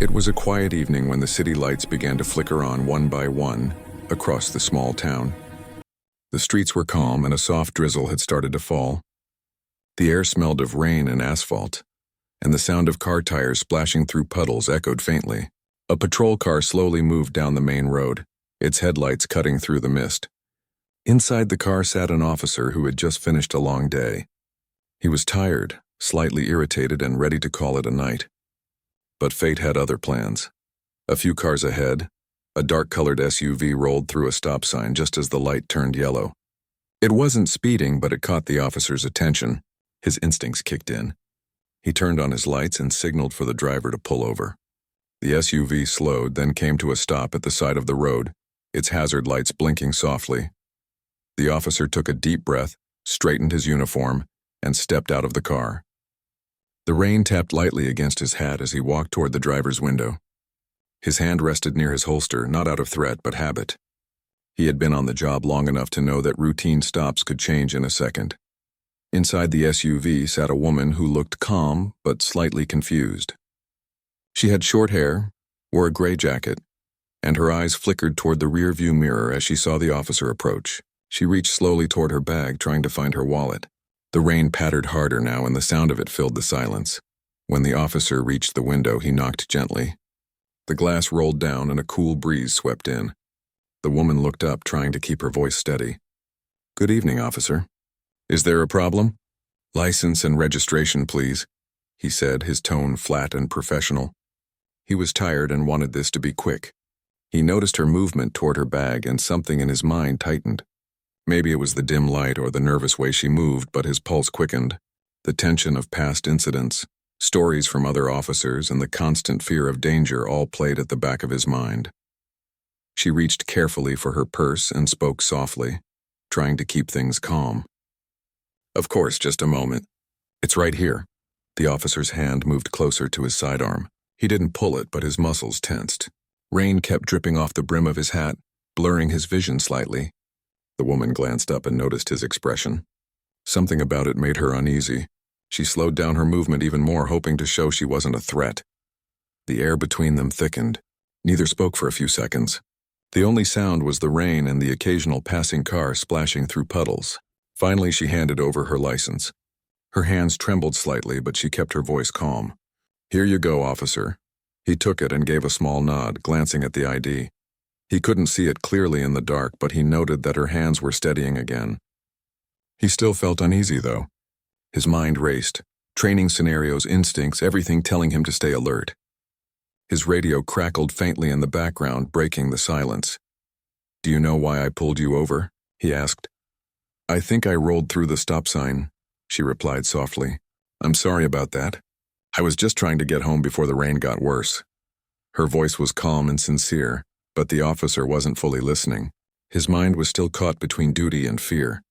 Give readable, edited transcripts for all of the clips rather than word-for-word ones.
It was a quiet evening when the city lights began to flicker on one by one across the small town. The streets were calm and a soft drizzle had started to fall. The air smelled of rain and asphalt, and the sound of car tires splashing through puddles echoed faintly. A patrol car slowly moved down the main road, its headlights cutting through the mist. Inside the car sat an officer who had just finished a long day. He was tired, slightly irritated, and ready to call it a night. But fate had other plans. A few cars ahead, a dark-colored SUV rolled through a stop sign just as the light turned yellow. It wasn't speeding, but it caught the officer's attention. His instincts kicked in. He turned on his lights and signaled for the driver to pull over. The SUV slowed, then came to a stop at the side of the road, its hazard lights blinking softly. The officer took a deep breath, straightened his uniform, and stepped out of the car. The rain tapped lightly against his hat as he walked toward the driver's window. His hand rested near his holster, not out of threat but habit. He had been on the job long enough to know that routine stops could change in a second. Inside the SUV sat a woman who looked calm but slightly confused. She had short hair, wore a gray jacket, and her eyes flickered toward the rear-view mirror as she saw the officer approach. She reached slowly toward her bag, trying to find her wallet. The rain pattered harder now, and the sound of it filled the silence. When the officer reached the window, he knocked gently. The glass rolled down and a cool breeze swept in. The woman looked up, trying to keep her voice steady. "Good evening, officer. Is there a problem?" "License and registration, please," he said, his tone flat and professional. He was tired and wanted this to be quick. He noticed her movement toward her bag, and something in his mind tightened. Maybe it was the dim light or the nervous way she moved, but his pulse quickened. The tension of past incidents, stories from other officers, and the constant fear of danger all played at the back of his mind. She reached carefully for her purse and spoke softly, trying to keep things calm. "Of course, just a moment. It's right here." The officer's hand moved closer to his sidearm. He didn't pull it, but his muscles tensed. Rain kept dripping off the brim of his hat, blurring his vision slightly. The woman glanced up and noticed his expression. Something about it made her uneasy. She slowed down her movement even more, hoping to show she wasn't a threat. The air between them thickened. Neither spoke for a few seconds. The only sound was the rain and the occasional passing car splashing through puddles. Finally, she handed over her license. Her hands trembled slightly, but she kept her voice calm. "Here you go, officer." He took it and gave a small nod, glancing at the ID. He couldn't see it clearly in the dark, but he noted that her hands were steadying again. He still felt uneasy, though. His mind raced, training scenarios, instincts, everything telling him to stay alert. His radio crackled faintly in the background, breaking the silence. "Do you know why I pulled you over?" he asked. "I think I rolled through the stop sign," she replied softly. "I'm sorry about that. I was just trying to get home before the rain got worse." Her voice was calm and sincere, but the officer wasn't fully listening. His mind was still caught between duty and fear.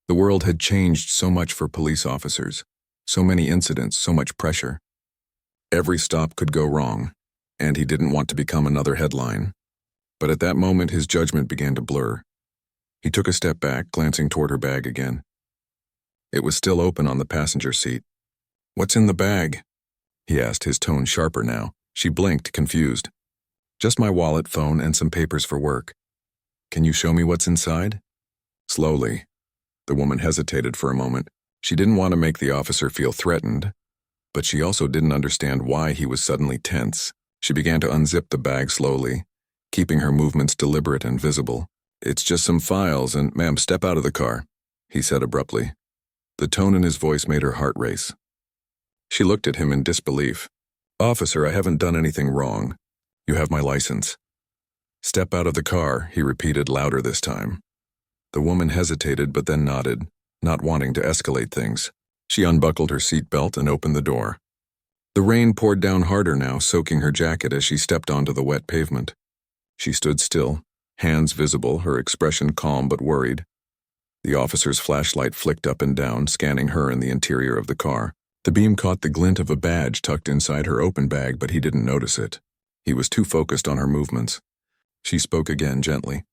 The world had changed so much for police officers. So many incidents, so much pressure. Every stop could go wrong, and he didn't want to become another headline. But at that moment, his judgment began to blur. He took a step back, glancing toward her bag again. It was still open on the passenger seat. "What's in the bag?" he asked, his tone sharper now. She blinked, confused. "Just my wallet, phone, and some papers for work." "Can you show me what's inside?" Slowly. The woman hesitated for a moment. She didn't want to make the officer feel threatened, but she also didn't understand why he was suddenly tense. She began to unzip the bag slowly, keeping her movements deliberate and visible. "It's just some files, and ma'am, step out of the car," he said abruptly. The tone in his voice made her heart race. She looked at him in disbelief. "Officer, I haven't done anything wrong. You have my license." "Step out of the car," he repeated louder this time. The woman hesitated but then nodded, not wanting to escalate things. She unbuckled her seatbelt and opened the door. The rain poured down harder now, soaking her jacket as she stepped onto the wet pavement. She stood still, hands visible, her expression calm but worried. The officer's flashlight flicked up and down, scanning her and the interior of the car. The beam caught the glint of a badge tucked inside her open bag, but he didn't notice it. He was too focused on her movements. She spoke again gently.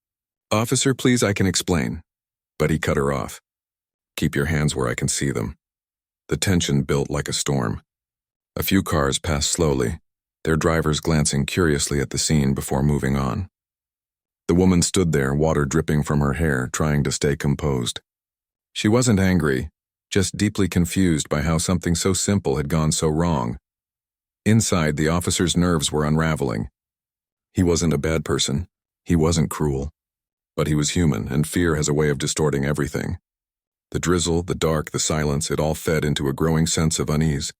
"Officer, please, I can explain." But he cut her off. "Keep your hands where I can see them." The tension built like a storm. A few cars passed slowly, their drivers glancing curiously at the scene before moving on. The woman stood there, water dripping from her hair, trying to stay composed. She wasn't angry, just deeply confused by how something so simple had gone so wrong. Inside, the officer's nerves were unraveling. He wasn't a bad person. He wasn't cruel. But he was human, and fear has a way of distorting everything. The drizzle, the dark, the silence, it all fed into a growing sense of unease.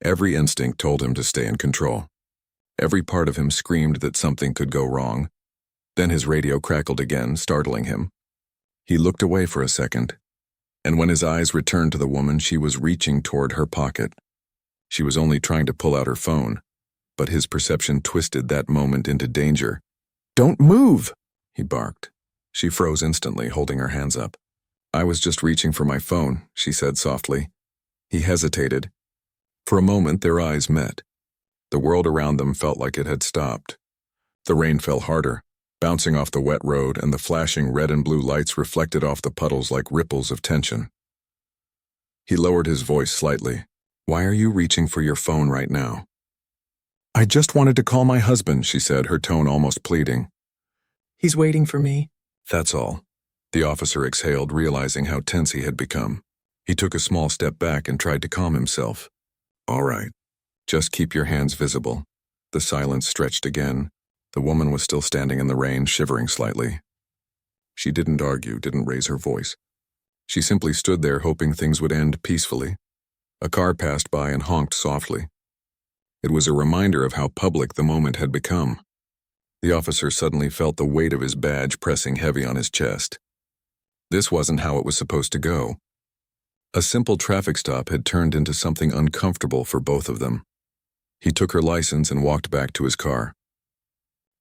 Every instinct told him to stay in control. Every part of him screamed that something could go wrong. Then his radio crackled again, startling him. He looked away for a second, and when his eyes returned to the woman, she was reaching toward her pocket. She was only trying to pull out her phone, but his perception twisted that moment into danger. "Don't move!" he barked. She froze instantly, holding her hands up. "I was just reaching for my phone," she said softly. He hesitated. For a moment, their eyes met. The world around them felt like it had stopped. The rain fell harder, bouncing off the wet road, and the flashing red and blue lights reflected off the puddles like ripples of tension. He lowered his voice slightly. "Why are you reaching for your phone right now?" "I just wanted to call my husband," she said, her tone almost pleading. "He's waiting for me." "That's all." The officer exhaled, realizing how tense he had become. He took a small step back and tried to calm himself. "All right. Just keep your hands visible." The silence stretched again. The woman was still standing in the rain, shivering slightly. She didn't argue, didn't raise her voice. She simply stood there, hoping things would end peacefully. A car passed by and honked softly. It was a reminder of how public the moment had become. The officer suddenly felt the weight of his badge pressing heavy on his chest. This wasn't how it was supposed to go. A simple traffic stop had turned into something uncomfortable for both of them. He took her license and walked back to his car.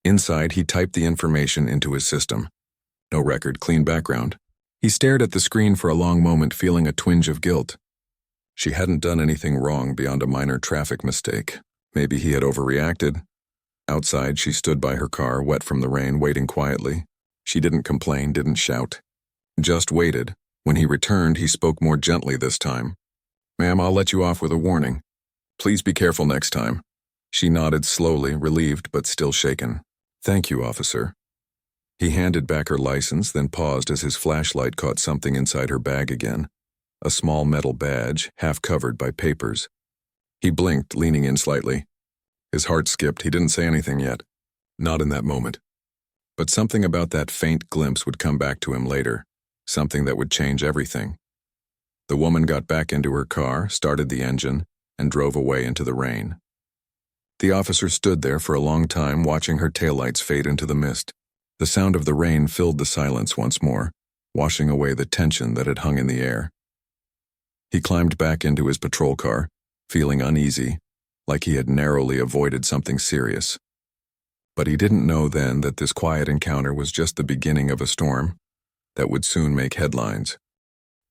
Inside, he typed the information into his system. No record, clean background. He stared at the screen for a long moment, feeling a twinge of guilt. She hadn't done anything wrong beyond a minor traffic mistake. Maybe he had overreacted. Outside, she stood by her car, wet from the rain, waiting quietly. She didn't complain, didn't shout. Just waited. When he returned, he spoke more gently this time. "Ma'am, I'll let you off with a warning. Please be careful next time." She nodded slowly, relieved but still shaken. "Thank you, officer." He handed back her license, then paused as his flashlight caught something inside her bag again. A small metal badge, half covered by papers. He blinked, leaning in slightly. His heart skipped. He didn't say anything yet. Not in that moment. But something about that faint glimpse would come back to him later. Something that would change everything. The woman got back into her car, started the engine, and drove away into the rain. The officer stood there for a long time, watching her taillights fade into the mist. The sound of the rain filled the silence once more, washing away the tension that had hung in the air. He climbed back into his patrol car, feeling uneasy, like he had narrowly avoided something serious. But he didn't know then that this quiet encounter was just the beginning of a storm that would soon make headlines.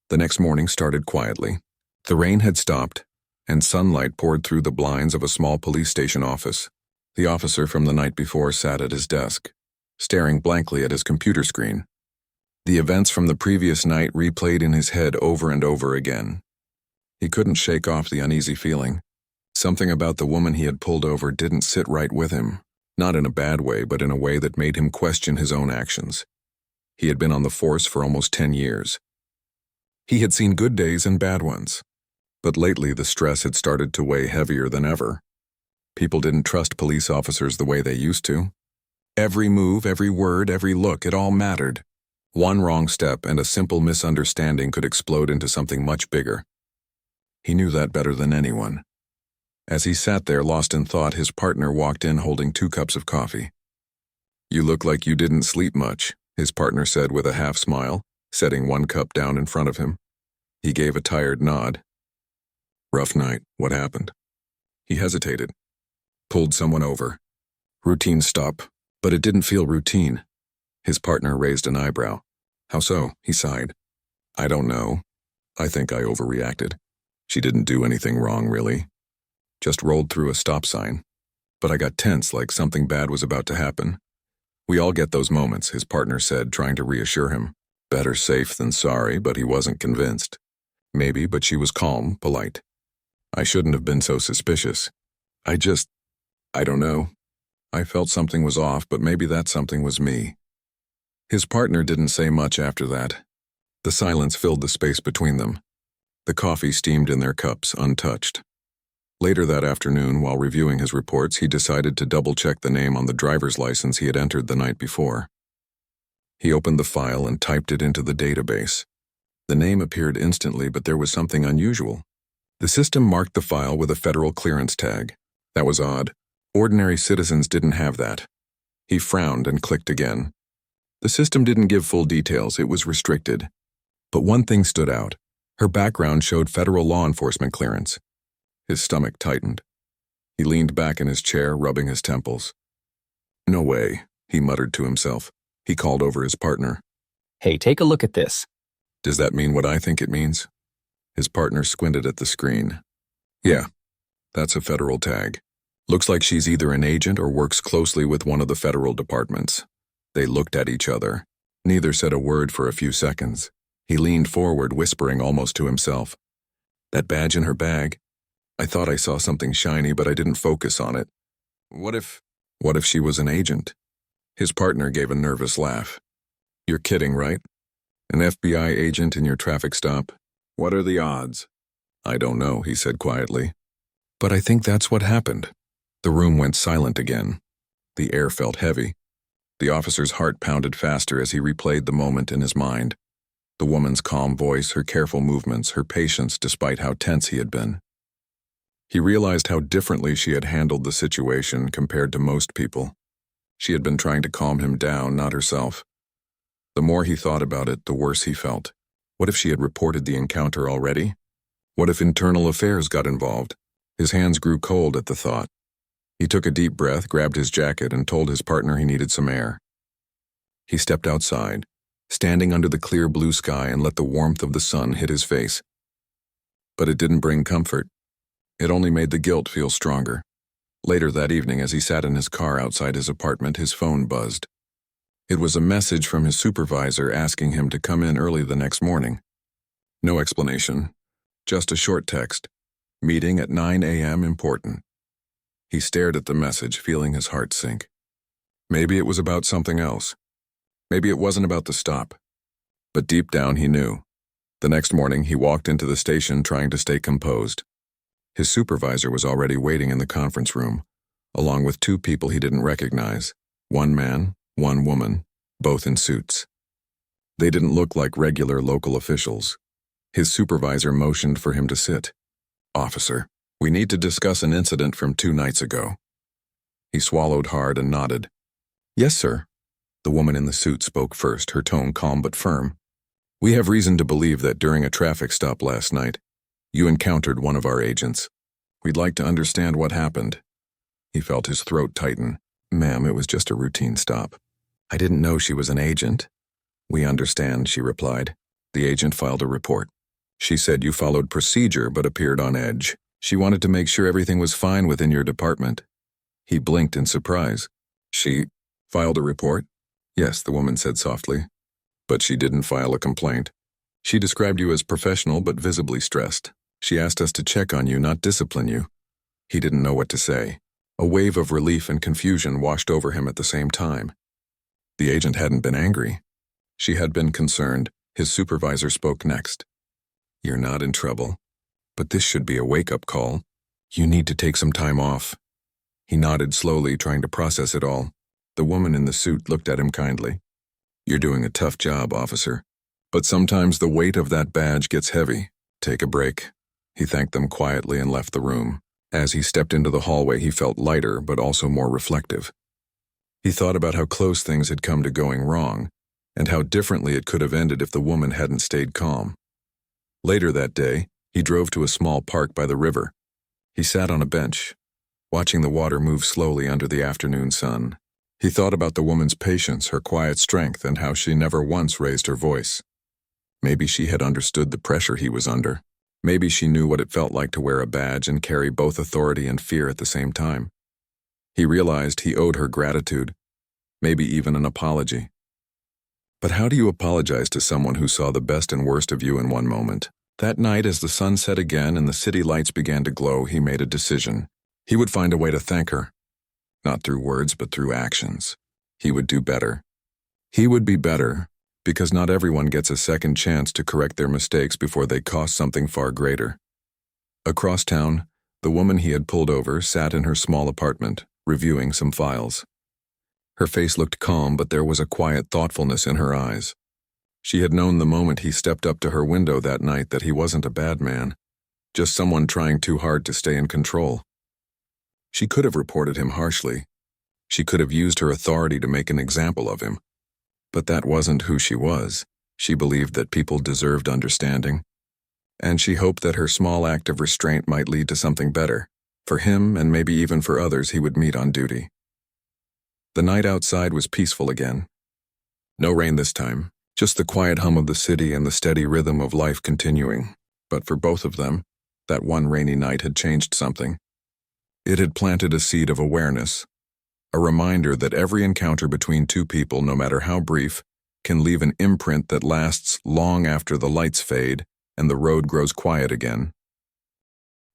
The next morning started quietly. The rain had stopped, and sunlight poured through the blinds of a small police station office. The officer from the night before sat at his desk, staring blankly at his computer screen. The events from the previous night replayed in his head over and over again. He couldn't shake off the uneasy feeling. Something about the woman he had pulled over didn't sit right with him, not in a bad way, but in a way that made him question his own actions. He had been on the force for almost 10 years. He had seen good days and bad ones. But lately the stress had started to weigh heavier than ever. People didn't trust police officers the way they used to. Every move, every word, every look, it all mattered. One wrong step and a simple misunderstanding could explode into something much bigger. He knew that better than anyone. As he sat there lost in thought, his partner walked in holding 2 cups of coffee. "You look like you didn't sleep much," his partner said with a half smile, setting 1 cup down in front of him. He gave a tired nod. "Rough night. What happened?" He hesitated. "Pulled someone over. Routine stop, but it didn't feel routine." His partner raised an eyebrow. "How so?" He sighed. "I don't know. I think I overreacted. She didn't do anything wrong, really. Just rolled through a stop sign. But I got tense, like something bad was about to happen." "We all get those moments," his partner said, trying to reassure him. Better safe than sorry, but he wasn't convinced. Maybe, but she was calm, polite. "I shouldn't have been so suspicious. I just..." I don't know. I felt something was off, but maybe that something was me. His partner didn't say much after that. The silence filled the space between them. The coffee steamed in their cups, untouched. Later that afternoon, while reviewing his reports, he decided to double-check the name on the driver's license he had entered the night before. He opened the file and typed it into the database. The name appeared instantly, but there was something unusual. The system marked the file with a federal clearance tag. That was odd. Ordinary citizens didn't have that. He frowned and clicked again. The system didn't give full details, it was restricted. But one thing stood out. Her background showed federal law enforcement clearance. His stomach tightened. He leaned back in his chair, rubbing his temples. No way, he muttered to himself. He called over his partner. Hey, take a look at this. Does that mean what I think it means? His partner squinted at the screen. Yeah, that's a federal tag. Looks like she's either an agent or works closely with one of the federal departments. They looked at each other. Neither said a word for a few seconds. He leaned forward, whispering almost to himself. That badge in her bag? I thought I saw something shiny, but I didn't focus on it. What if she was an agent? His partner gave a nervous laugh. You're kidding, right? An FBI agent in your traffic stop? What are the odds? I don't know, he said quietly. But I think that's what happened. The room went silent again. The air felt heavy. The officer's heart pounded faster as he replayed the moment in his mind. The woman's calm voice, her careful movements, her patience despite how tense he had been. He realized how differently she had handled the situation compared to most people. She had been trying to calm him down, not herself. The more he thought about it, the worse he felt. What if she had reported the encounter already? What if internal affairs got involved? His hands grew cold at the thought. He took a deep breath, grabbed his jacket, and told his partner he needed some air. He stepped outside, standing under the clear blue sky, and let the warmth of the sun hit his face. But it didn't bring comfort. It only made the guilt feel stronger. Later that evening, as he sat in his car outside his apartment, his phone buzzed. It was a message from his supervisor asking him to come in early the next morning. No explanation, just a short text. Meeting at 9 a.m. important. He stared at the message, feeling his heart sink. Maybe it was about something else. Maybe it wasn't about the stop. But deep down he knew. The next morning he walked into the station trying to stay composed. His supervisor was already waiting in the conference room, along with two people he didn't recognize. One man, one woman, both in suits. They didn't look like regular local officials. His supervisor motioned for him to sit. Officer, we need to discuss an incident from 2 nights ago. He swallowed hard and nodded. Yes, sir. The woman in the suit spoke first, her tone calm but firm. We have reason to believe that during a traffic stop last night, you encountered one of our agents. We'd like to understand what happened. He felt his throat tighten. Ma'am, it was just a routine stop. I didn't know she was an agent. We understand, she replied. The agent filed a report. She said you followed procedure but appeared on edge. She wanted to make sure everything was fine within your department. He blinked in surprise. She filed a report? Yes, the woman said softly. But she didn't file a complaint. She described you as professional but visibly stressed. She asked us to check on you, not discipline you. He didn't know what to say. A wave of relief and confusion washed over him at the same time. The agent hadn't been angry. She had been concerned. His supervisor spoke next. You're not in trouble, but this should be a wake-up call. You need to take some time off. He nodded slowly, trying to process it all. The woman in the suit looked at him kindly. You're doing a tough job, officer. But sometimes the weight of that badge gets heavy. Take a break. He thanked them quietly and left the room. As he stepped into the hallway, he felt lighter, but also more reflective. He thought about how close things had come to going wrong, and how differently it could have ended if the woman hadn't stayed calm. Later that day, he drove to a small park by the river. He sat on a bench, watching the water move slowly under the afternoon sun. He thought about the woman's patience, her quiet strength, and how she never once raised her voice. Maybe she had understood the pressure he was under. Maybe she knew what it felt like to wear a badge and carry both authority and fear at the same time. He realized he owed her gratitude, maybe even an apology. But how do you apologize to someone who saw the best and worst of you in one moment? That night, as the sun set again and the city lights began to glow, he made a decision. He would find a way to thank her. not through words but through actions. He would do better. He would be better, because not everyone gets a second chance to correct their mistakes before they cost something far greater. Across town, the woman he had pulled over sat in her small apartment, reviewing some files. Her face looked calm, but there was a quiet thoughtfulness in her eyes. She had known the moment he stepped up to her window that night that he wasn't a bad man, just someone trying too hard to stay in control. She could have reported him harshly. She could have used her authority to make an example of him. But that wasn't who she was. She believed that people deserved understanding. And she hoped that her small act of restraint might lead to something better, for him and maybe even for others he would meet on duty. The night outside was peaceful again. No rain this time, just the quiet hum of the city and the steady rhythm of life continuing. But for both of them, that one rainy night had changed something. It had planted a seed of awareness, a reminder that every encounter between two people, no matter how brief, can leave an imprint that lasts long after the lights fade and the road grows quiet again.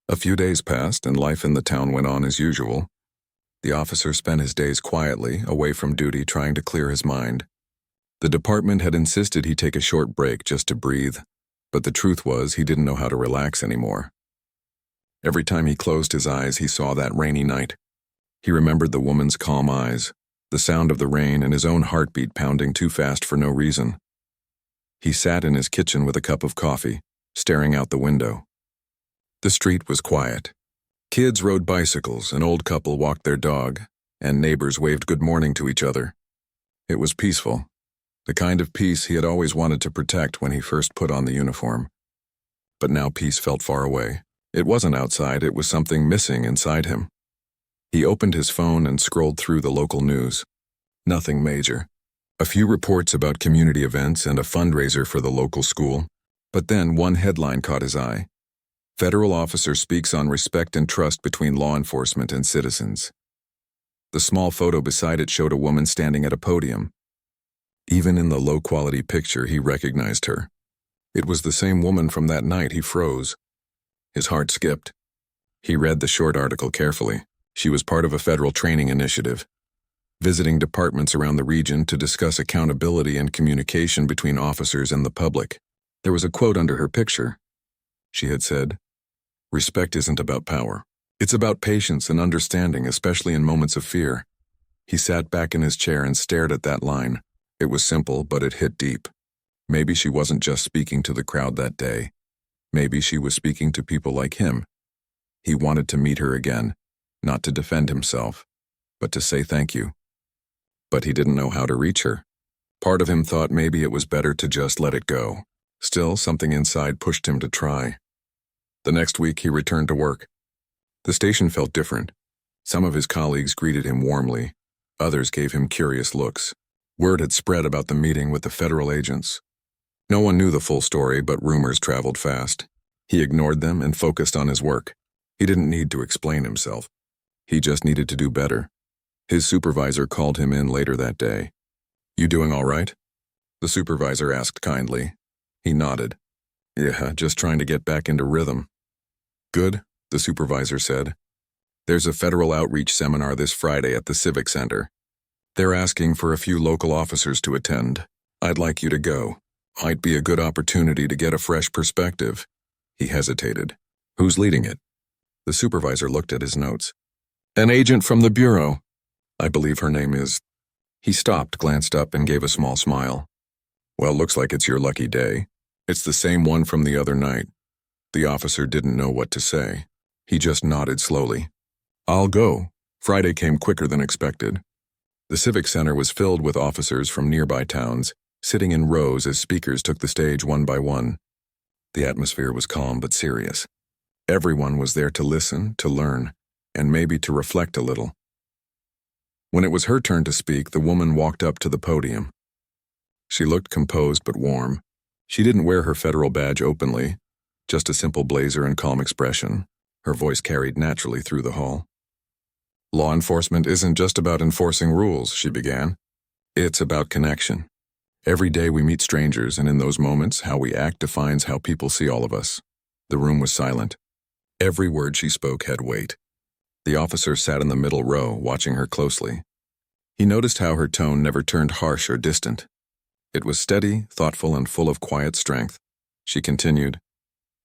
A few days passed and life in the town went on as usual. The officer spent his days quietly, away from duty, trying to clear his mind. The department had insisted he take a short break just to breathe, but the truth was he didn't know how to relax anymore. Every time he closed his eyes, he saw that rainy night. He remembered the woman's calm eyes, the sound of the rain, and his own heartbeat pounding too fast for no reason. He sat in his kitchen with a cup of coffee, staring out the window. The street was quiet. Kids rode bicycles, an old couple walked their dog, and neighbors waved good morning to each other. It was peaceful, the kind of peace he had always wanted to protect when he first put on the uniform. But now peace felt far away. It wasn't outside, it was something missing inside him. He opened his phone and scrolled through the local news. Nothing major. A few reports about community events and a fundraiser for the local school. But then one headline caught his eye. Federal officer speaks on respect and trust between law enforcement and citizens. The small photo beside it showed a woman standing at a podium. Even in the low-quality picture, he recognized her. It was the same woman from that night. He froze. His heart skipped. He read the short article carefully. She was part of a federal training initiative, visiting departments around the region to discuss accountability and communication between officers and the public. There was a quote under her picture. She had said, "Respect isn't about power. It's about patience and understanding, especially in moments of fear." He sat back in his chair and stared at that line. It was simple, but it hit deep. Maybe she wasn't just speaking to the crowd that day. Maybe she was speaking to people like him. He wanted to meet her again, not to defend himself, but to say thank you. But he didn't know how to reach her. Part of him thought maybe it was better to just let it go. Still, something inside pushed him to try. The next week, he returned to work. The station felt different. Some of his colleagues greeted him warmly. Others gave him curious looks. Word had spread about the meeting with the federal agents. No one knew the full story, but rumors traveled fast. He ignored them and focused on his work. He didn't need to explain himself. He just needed to do better. His supervisor called him in later that day. "You doing all right?" The supervisor asked kindly. He nodded. "Yeah, just trying to get back into rhythm." "Good," the supervisor said. "There's a federal outreach seminar this Friday at the Civic Center. They're asking for a few local officers to attend. I'd like you to go. Might be a good opportunity to get a fresh perspective." He hesitated. "Who's leading it?" The supervisor looked at his notes. "An agent from the bureau. I believe her name is..." He stopped, glanced up, and gave a small smile. "Well, looks like it's your lucky day. It's the same one from the other night." The officer didn't know what to say. He just nodded slowly. "I'll go." Friday came quicker than expected. The Civic Center was filled with officers from nearby towns, sitting in rows as speakers took the stage one by one. The atmosphere was calm but serious. Everyone was there to listen, to learn, and maybe to reflect a little. When it was her turn to speak, the woman walked up to the podium. She looked composed but warm. She didn't wear her federal badge openly, just a simple blazer and calm expression. Her voice carried naturally through the hall. "Law enforcement isn't just about enforcing rules," she began. "It's about connection. Every day we meet strangers, and in those moments, how we act defines how people see all of us." The room was silent. Every word she spoke had weight. The officer sat in the middle row, watching her closely. He noticed how her tone never turned harsh or distant. It was steady, thoughtful, and full of quiet strength. She continued,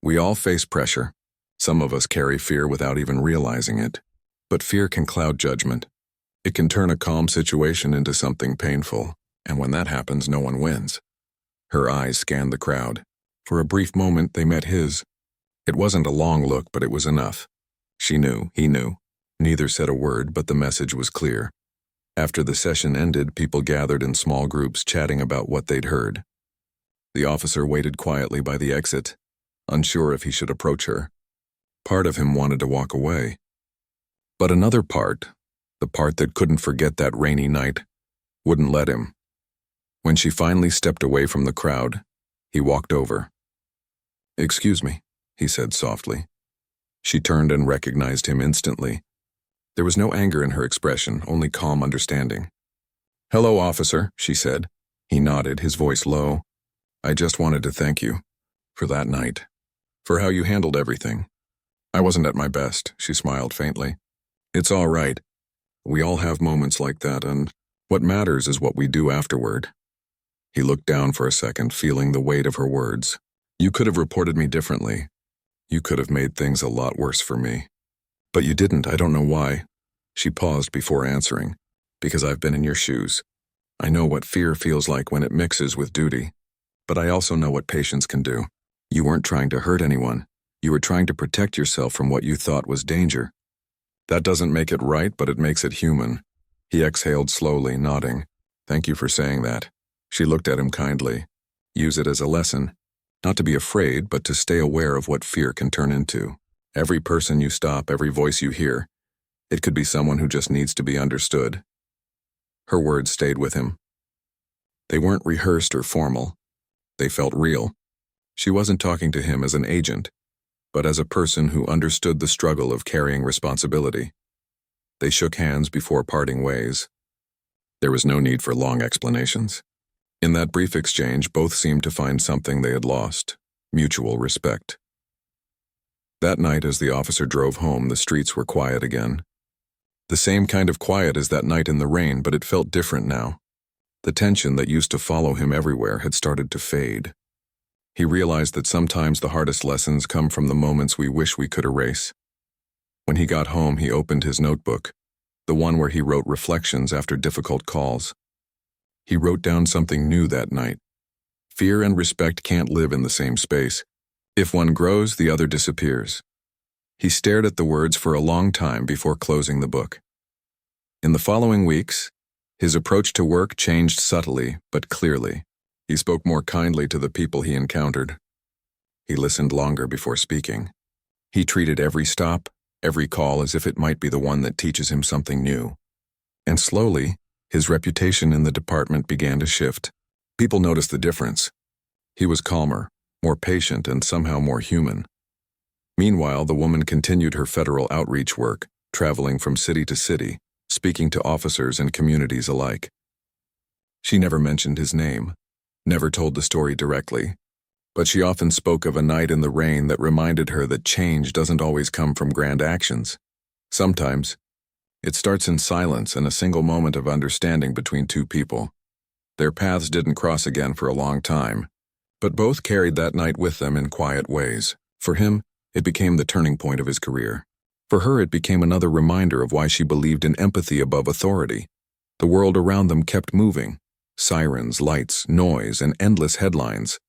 "We all face pressure. Some of us carry fear without even realizing it. But fear can cloud judgment. It can turn a calm situation into something painful, and when that happens, no one wins." Her eyes scanned the crowd. For a brief moment, they met his. It wasn't a long look, but it was enough. She knew, he knew. Neither said a word, but the message was clear. After the session ended, people gathered in small groups chatting about what they'd heard. The officer waited quietly by the exit, unsure if he should approach her. Part of him wanted to walk away. But another part, the part that couldn't forget that rainy night, wouldn't let him. When she finally stepped away from the crowd, he walked over. "Excuse me," he said softly. She turned and recognized him instantly. There was no anger in her expression, only calm understanding. "Hello, officer," she said. He nodded, his voice low. "I just wanted to thank you for that night, for how you handled everything. I wasn't at my best," she smiled faintly. "It's all right. We all have moments like that, and what matters is what we do afterward." He looked down for a second, feeling the weight of her words. "You could have reported me differently. You could have made things a lot worse for me. But you didn't, I don't know why." She paused before answering. "Because I've been in your shoes. I know what fear feels like when it mixes with duty. But I also know what patience can do. You weren't trying to hurt anyone. You were trying to protect yourself from what you thought was danger. That doesn't make it right, but it makes it human." He exhaled slowly, nodding. "Thank you for saying that." She looked at him kindly. "Use it as a lesson. Not to be afraid, but to stay aware of what fear can turn into. Every person you stop, every voice you hear, it could be someone who just needs to be understood." Her words stayed with him. They weren't rehearsed or formal. They felt real. She wasn't talking to him as an agent, but as a person who understood the struggle of carrying responsibility. They shook hands before parting ways. There was no need for long explanations. In that brief exchange, both seemed to find something they had lost: mutual respect. That night, as the officer drove home, the streets were quiet again. The same kind of quiet as that night in the rain, but it felt different now. The tension that used to follow him everywhere had started to fade. He realized that sometimes the hardest lessons come from the moments we wish we could erase. When he got home, he opened his notebook, the one where he wrote reflections after difficult calls. He wrote down something new that night. Fear and respect can't live in the same space. If one grows, the other disappears. He stared at the words for a long time before closing the book. In the following weeks, his approach to work changed subtly but clearly. He spoke more kindly to the people he encountered. He listened longer before speaking. He treated every stop, every call as if it might be the one that teaches him something new. And slowly, his reputation in the department began to shift. People noticed the difference. He was calmer, more patient, and somehow more human. Meanwhile, the woman continued her federal outreach work, traveling from city to city, speaking to officers and communities alike. She never mentioned his name, never told the story directly, but she often spoke of a night in the rain that reminded her that change doesn't always come from grand actions. Sometimes, it starts in silence and a single moment of understanding between two people. Their paths didn't cross again for a long time, but both carried that night with them in quiet ways. For him, it became the turning point of his career. For her, it became another reminder of why she believed in empathy above authority. The world around them kept moving. Sirens, lights, noise, and endless headlines.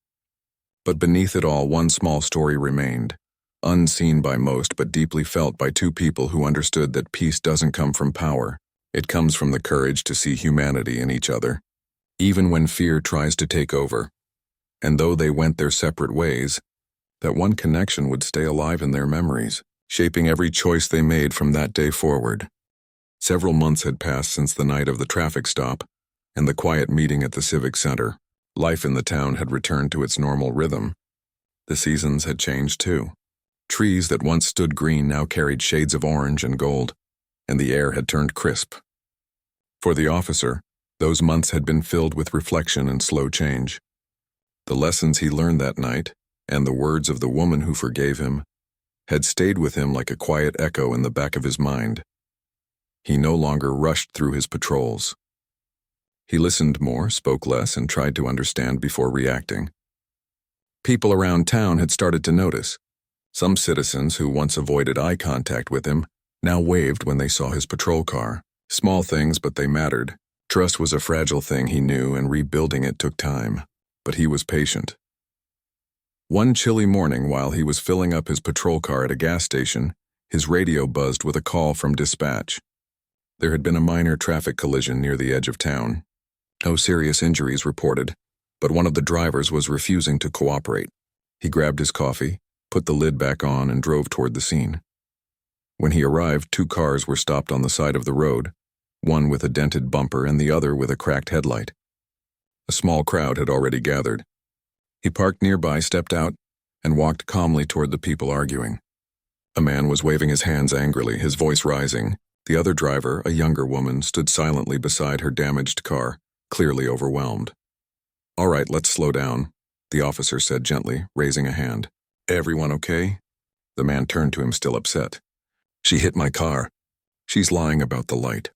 But beneath it all, one small story remained, unseen by most but deeply felt by two people who understood that peace doesn't come from power. It comes from the courage to see humanity in each other, even when fear tries to take over. And though they went their separate ways, that one connection would stay alive in their memories, shaping every choice they made from that day forward. Several months had passed since the night of the traffic stop and the quiet meeting at the Civic Center. Life in the town had returned to its normal rhythm. The seasons had changed too. Trees that once stood green now carried shades of orange and gold, and the air had turned crisp. For the officer, those months had been filled with reflection and slow change. The lessons he learned that night, and the words of the woman who forgave him, had stayed with him like a quiet echo in the back of his mind. He no longer rushed through his patrols. He listened more, spoke less, and tried to understand before reacting. People around town had started to notice. Some citizens who once avoided eye contact with him now waved when they saw his patrol car. Small things, but they mattered. Trust was a fragile thing, he knew, and rebuilding it took time. But he was patient. One chilly morning, while he was filling up his patrol car at a gas station, his radio buzzed with a call from dispatch. There had been a minor traffic collision near the edge of town. No serious injuries reported, but one of the drivers was refusing to cooperate. He grabbed his coffee, put the lid back on, and drove toward the scene. When he arrived, 2 cars were stopped on the side of the road, one with a dented bumper and the other with a cracked headlight. A small crowd had already gathered. He parked nearby, stepped out, and walked calmly toward the people arguing. A man was waving his hands angrily, his voice rising. The other driver, a younger woman, stood silently beside her damaged car, clearly overwhelmed. "All right, let's slow down," the officer said gently, raising a hand. "Everyone okay?" The man turned to him, still upset. "She hit my car. She's lying about the light.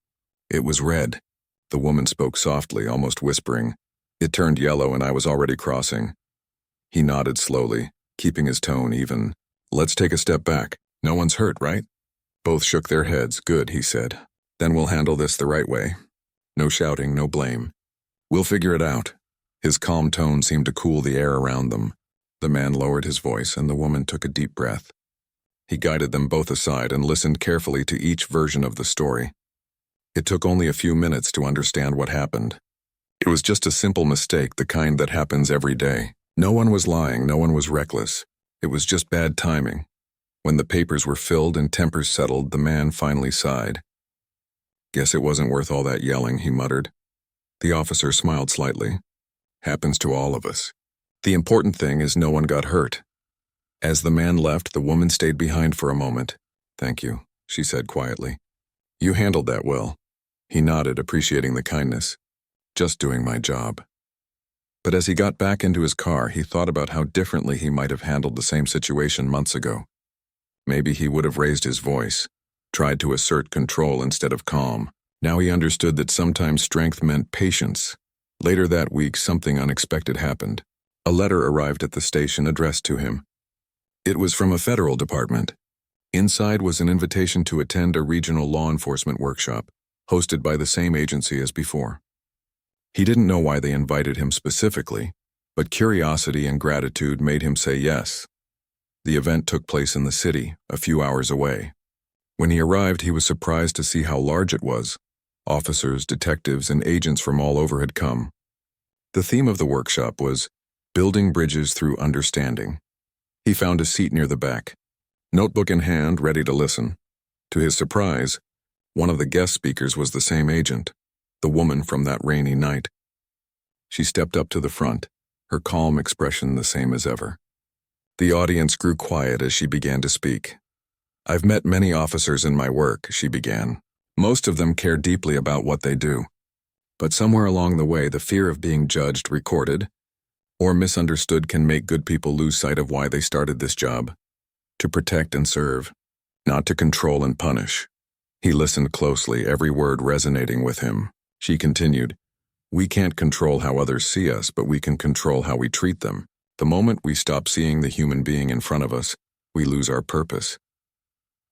It was red." The woman spoke softly, almost whispering. "It turned yellow and I was already crossing." He nodded slowly, keeping his tone even. "Let's take a step back. No one's hurt, right?" Both shook their heads. "Good," he said. "Then we'll handle this the right way. No shouting, no blame. We'll figure it out." His calm tone seemed to cool the air around them. The man lowered his voice, and the woman took a deep breath. He guided them both aside and listened carefully to each version of the story. It took only a few minutes to understand what happened. It was just a simple mistake, the kind that happens every day. No one was lying, no one was reckless. It was just bad timing. When the papers were filled and tempers settled, the man finally sighed. "Guess it wasn't worth all that yelling," he muttered. The officer smiled slightly. "Happens to all of us. The important thing is no one got hurt." As the man left, the woman stayed behind for a moment. "Thank you," she said quietly. "You handled that well." He nodded, appreciating the kindness. "Just doing my job." But as he got back into his car, he thought about how differently he might have handled the same situation months ago. Maybe he would have raised his voice, tried to assert control instead of calm. Now he understood that sometimes strength meant patience. Later that week, something unexpected happened. A letter arrived at the station addressed to him. It was from a federal department. Inside was an invitation to attend a regional law enforcement workshop, hosted by the same agency as before. He didn't know why they invited him specifically, but curiosity and gratitude made him say yes. The event took place in the city, a few hours away. When he arrived, he was surprised to see how large it was. Officers, detectives, and agents from all over had come. The theme of the workshop was Building Bridges Through Understanding. He found a seat near the back, notebook in hand, ready to listen. To his surprise, one of the guest speakers was the same agent, the woman from that rainy night. She stepped up to the front, her calm expression the same as ever. The audience grew quiet as she began to speak. "I've met many officers in my work," she began. "Most of them care deeply about what they do. But somewhere along the way, the fear of being judged, recorded, or misunderstood can make good people lose sight of why they started this job. To protect and serve, not to control and punish." He listened closely, every word resonating with him. She continued, "We can't control how others see us, but we can control how we treat them. The moment we stop seeing the human being in front of us, we lose our purpose."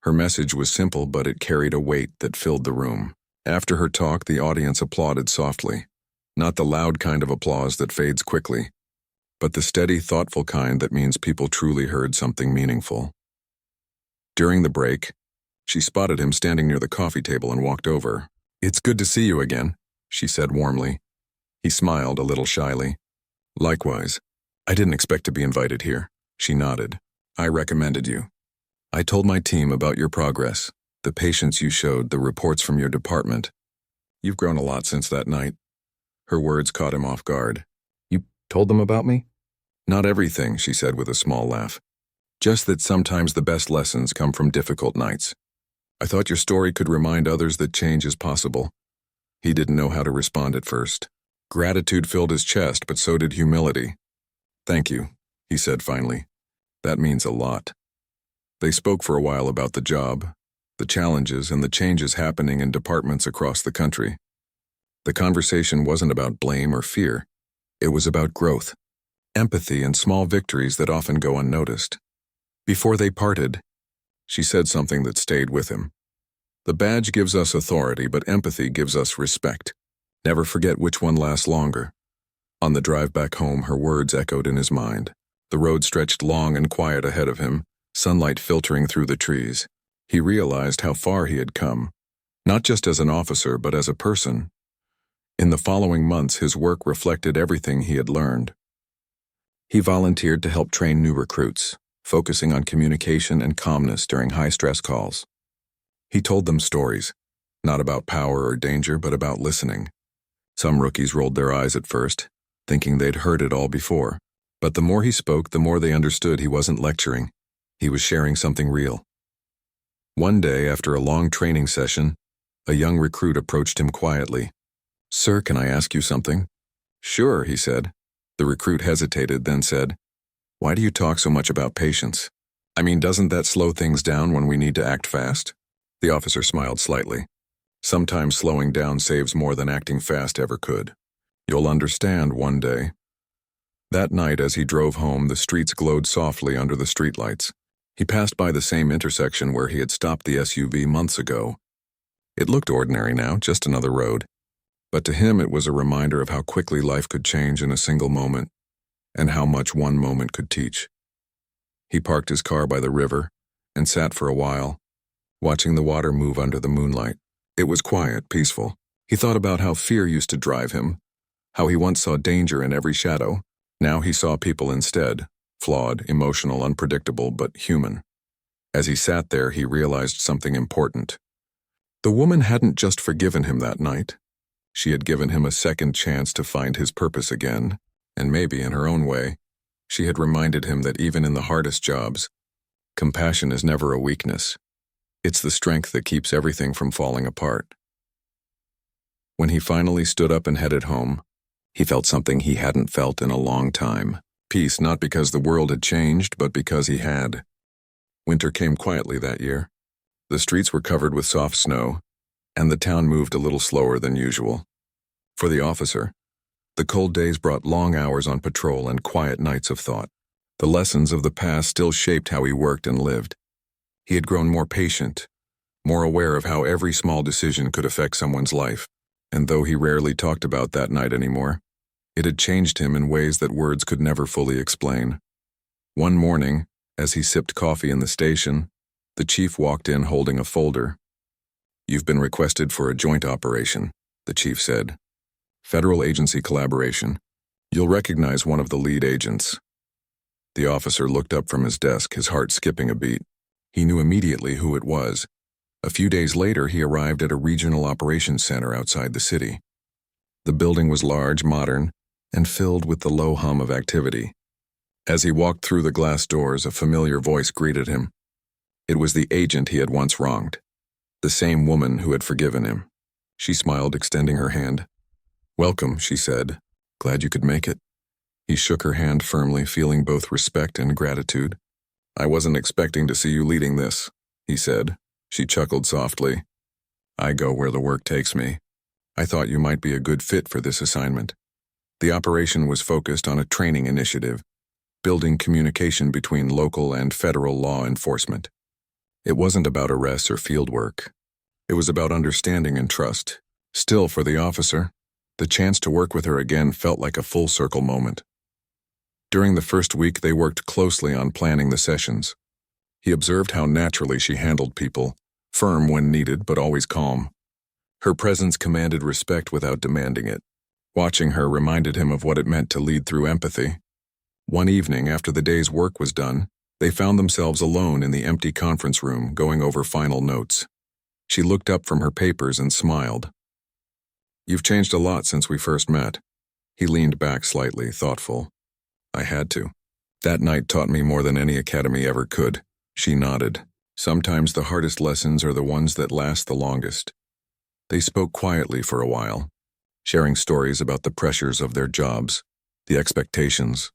Her message was simple, but it carried a weight that filled the room. After her talk, the audience applauded softly. Not the loud kind of applause that fades quickly, but the steady, thoughtful kind that means people truly heard something meaningful. During the break, she spotted him standing near the coffee table and walked over. "It's good to see you again," she said warmly. He smiled a little shyly. "Likewise. I didn't expect to be invited here." She nodded. "I recommended you. I told my team about your progress, the patience you showed, the reports from your department. You've grown a lot since that night." Her words caught him off guard. "You told them about me?" "Not everything," she said with a small laugh. "Just that sometimes the best lessons come from difficult nights. I thought your story could remind others that change is possible." He didn't know how to respond at first. Gratitude filled his chest, but so did humility. "Thank you," he said finally. "That means a lot." They spoke for a while about the job, the challenges, and the changes happening in departments across the country. The conversation wasn't about blame or fear. It was about growth, empathy, and small victories that often go unnoticed. Before they parted, she said something that stayed with him. The badge gives us authority, but empathy gives us respect. Never forget which one lasts longer. On the drive back home, her words echoed in his mind. The road stretched long and quiet ahead of him, sunlight filtering through the trees. He realized how far he had come, not just as an officer, but as a person. In the following months, his work reflected everything he had learned. He volunteered to help train new recruits, focusing on communication and calmness during high-stress calls. He told them stories, not about power or danger, but about listening. Some rookies rolled their eyes at first, thinking they'd heard it all before. But the more he spoke, the more they understood he wasn't lecturing. He was sharing something real. One day, after a long training session, a young recruit approached him quietly. "Sir, can I ask you something?" "Sure," he said. The recruit hesitated, then said, "Why do you talk so much about patience? I mean, doesn't that slow things down when we need to act fast?" The officer smiled slightly. "Sometimes slowing down saves more than acting fast ever could. You'll understand one day." That night, as he drove home, the streets glowed softly under the streetlights. He passed by the same intersection where he had stopped the SUV months ago. It looked ordinary now, just another road. But to him, it was a reminder of how quickly life could change in a single moment, and how much one moment could teach. He parked his car by the river and sat for a while, watching the water move under the moonlight. It was quiet, peaceful. He thought about how fear used to drive him, how he once saw danger in every shadow. Now he saw people instead, flawed, emotional, unpredictable, but human. As he sat there, he realized something important. The woman hadn't just forgiven him that night. She had given him a second chance to find his purpose again, and maybe in her own way, she had reminded him that even in the hardest jobs, compassion is never a weakness. It's the strength that keeps everything from falling apart. When he finally stood up and headed home, he felt something he hadn't felt in a long time. Peace, not because the world had changed, but because he had. Winter came quietly that year. The streets were covered with soft snow, and the town moved a little slower than usual. For the officer, the cold days brought long hours on patrol and quiet nights of thought. The lessons of the past still shaped how he worked and lived. He had grown more patient, more aware of how every small decision could affect someone's life. And though he rarely talked about that night anymore, it had changed him in ways that words could never fully explain. One morning, as he sipped coffee in the station, the chief walked in holding a folder. "You've been requested for a joint operation," the chief said. "Federal agency collaboration. You'll recognize one of the lead agents." The officer looked up from his desk, his heart skipping a beat. He knew immediately who it was. A few days later, he arrived at a regional operations center outside the city. The building was large, modern, and filled with the low hum of activity. As he walked through the glass doors, a familiar voice greeted him. It was the agent he had once wronged, the same woman who had forgiven him. She smiled, extending her hand. "Welcome," she said. "Glad you could make it." He shook her hand firmly, feeling both respect and gratitude. "I wasn't expecting to see you leading this," he said. She chuckled softly. "I go where the work takes me. I thought you might be a good fit for this assignment." The operation was focused on a training initiative, building communication between local and federal law enforcement. It wasn't about arrests or field work. It was about understanding and trust. Still, for the officer, the chance to work with her again felt like a full-circle moment. During the first week, they worked closely on planning the sessions. He observed how naturally she handled people, firm when needed, but always calm. Her presence commanded respect without demanding it. Watching her reminded him of what it meant to lead through empathy. One evening, after the day's work was done, they found themselves alone in the empty conference room, going over final notes. She looked up from her papers and smiled. "You've changed a lot since we first met." He leaned back slightly, thoughtful. "I had to. That night taught me more than any academy ever could." She nodded. "Sometimes the hardest lessons are the ones that last the longest." They spoke quietly for a while, sharing stories about the pressures of their jobs, the expectations,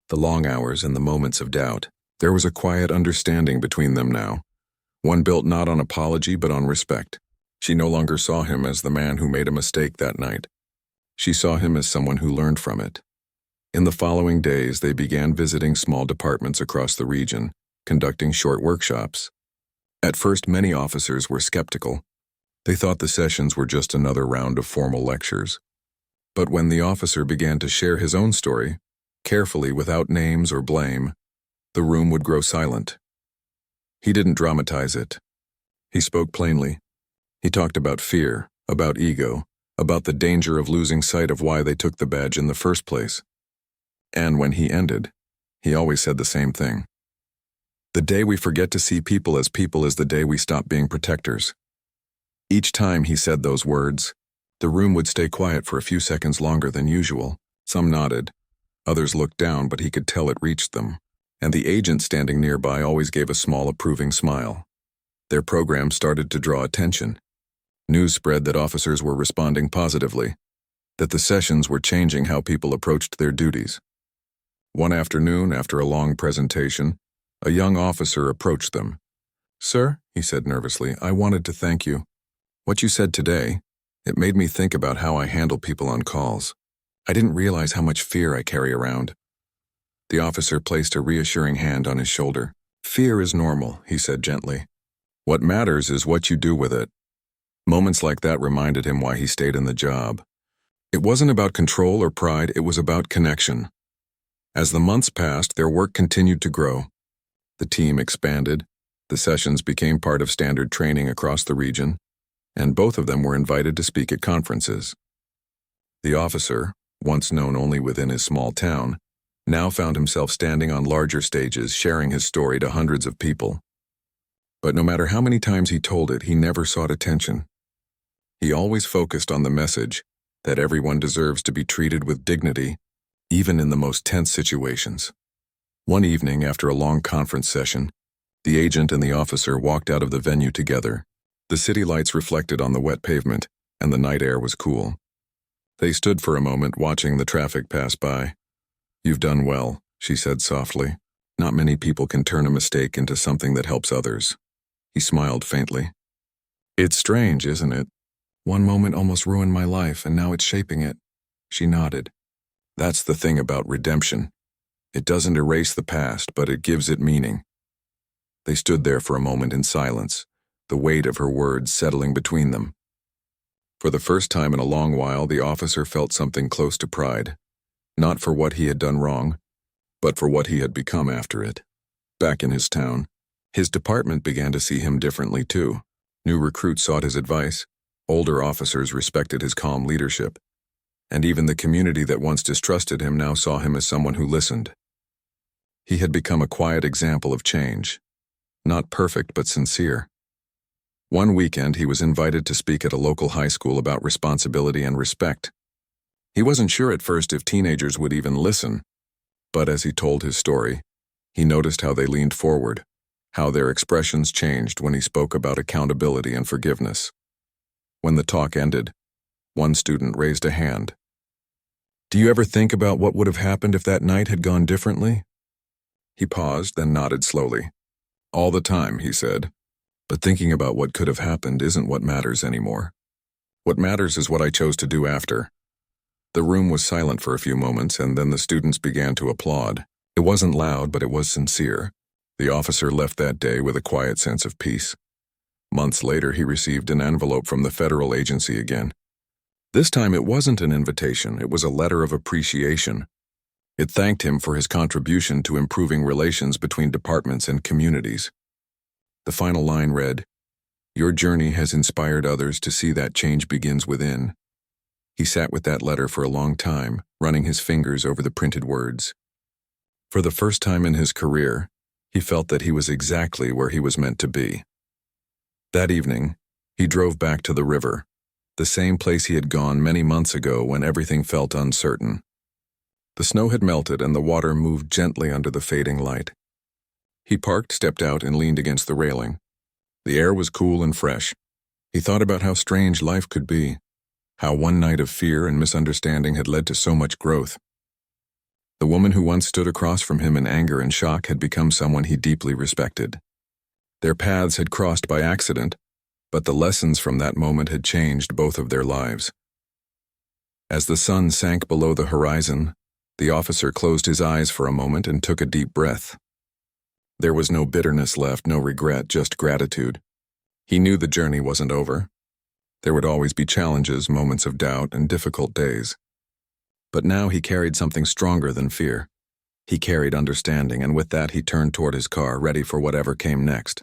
the long hours, and the moments of doubt. There was a quiet understanding between them now, one built not on apology but on respect. She no longer saw him as the man who made a mistake that night. She saw him as someone who learned from it. In the following days, they began visiting small departments across the region, conducting short workshops. At first, many officers were skeptical. They thought the sessions were just another round of formal lectures. But when the officer began to share his own story, carefully without names or blame, the room would grow silent. He didn't dramatize it. He spoke plainly. He talked about fear, about ego, about the danger of losing sight of why they took the badge in the first place. And when he ended, he always said the same thing. The day we forget to see people is the day we stop being protectors. Each time he said those words, the room would stay quiet for a few seconds longer than usual. Some nodded, others looked down, but he could tell it reached them. And the agent standing nearby always gave a small approving smile. Their program started to draw attention. News spread that officers were responding positively, that the sessions were changing how people approached their duties. One afternoon, after a long presentation, a young officer approached them. "Sir," he said nervously, "I wanted to thank you. What you said today, it made me think about how I handle people on calls. I didn't realize how much fear I carry around." The officer placed a reassuring hand on his shoulder. "Fear is normal," he said gently. "What matters is what you do with it." Moments like that reminded him why he stayed in the job. It wasn't about control or pride, it was about connection. As the months passed, their work continued to grow. The team expanded, the sessions became part of standard training across the region, and both of them were invited to speak at conferences. The officer, once known only within his small town, now found himself standing on larger stages, sharing his story to hundreds of people. But no matter how many times he told it, he never sought attention. He always focused on the message that everyone deserves to be treated with dignity, even in the most tense situations. One evening, after a long conference session, the agent and the officer walked out of the venue together. The city lights reflected on the wet pavement, and the night air was cool. They stood for a moment, watching the traffic pass by. "You've done well," she said softly. "Not many people can turn a mistake into something that helps others." He smiled faintly. "It's strange, isn't it? One moment almost ruined my life, and now it's shaping it." She nodded. "That's the thing about redemption. It doesn't erase the past, but it gives it meaning." They stood there for a moment in silence, the weight of her words settling between them. For the first time in a long while, the officer felt something close to pride. Not for what he had done wrong, but for what he had become after it. Back in his town, his department began to see him differently too. New recruits sought his advice, older officers respected his calm leadership, and even the community that once distrusted him now saw him as someone who listened. He had become a quiet example of change, not perfect but sincere. One weekend, he was invited to speak at a local high school about responsibility and respect. He wasn't sure at first if teenagers would even listen, but as he told his story, he noticed how they leaned forward, how their expressions changed when he spoke about accountability and forgiveness. When the talk ended, one student raised a hand. "Do you ever think about what would have happened if that night had gone differently?" He paused, then nodded slowly. "All the time," he said. "But thinking about what could have happened isn't what matters anymore. What matters is what I chose to do after." The room was silent for a few moments, and then the students began to applaud. It wasn't loud, but it was sincere. The officer left that day with a quiet sense of peace. Months later, he received an envelope from the federal agency again. This time it wasn't an invitation, it was a letter of appreciation. It thanked him for his contribution to improving relations between departments and communities. The final line read, "Your journey has inspired others to see that change begins within." He sat with that letter for a long time, running his fingers over the printed words. For the first time in his career, he felt that he was exactly where he was meant to be. That evening, he drove back to the river, the same place he had gone many months ago when everything felt uncertain. The snow had melted and the water moved gently under the fading light. He parked, stepped out, and leaned against the railing. The air was cool and fresh. He thought about how strange life could be, how one night of fear and misunderstanding had led to so much growth. The woman who once stood across from him in anger and shock had become someone he deeply respected. Their paths had crossed by accident, but the lessons from that moment had changed both of their lives. As the sun sank below the horizon, the officer closed his eyes for a moment and took a deep breath. There was no bitterness left, no regret, just gratitude. He knew the journey wasn't over. There would always be challenges, moments of doubt, and difficult days. But now he carried something stronger than fear. He carried understanding, and with that he turned toward his car, ready for whatever came next.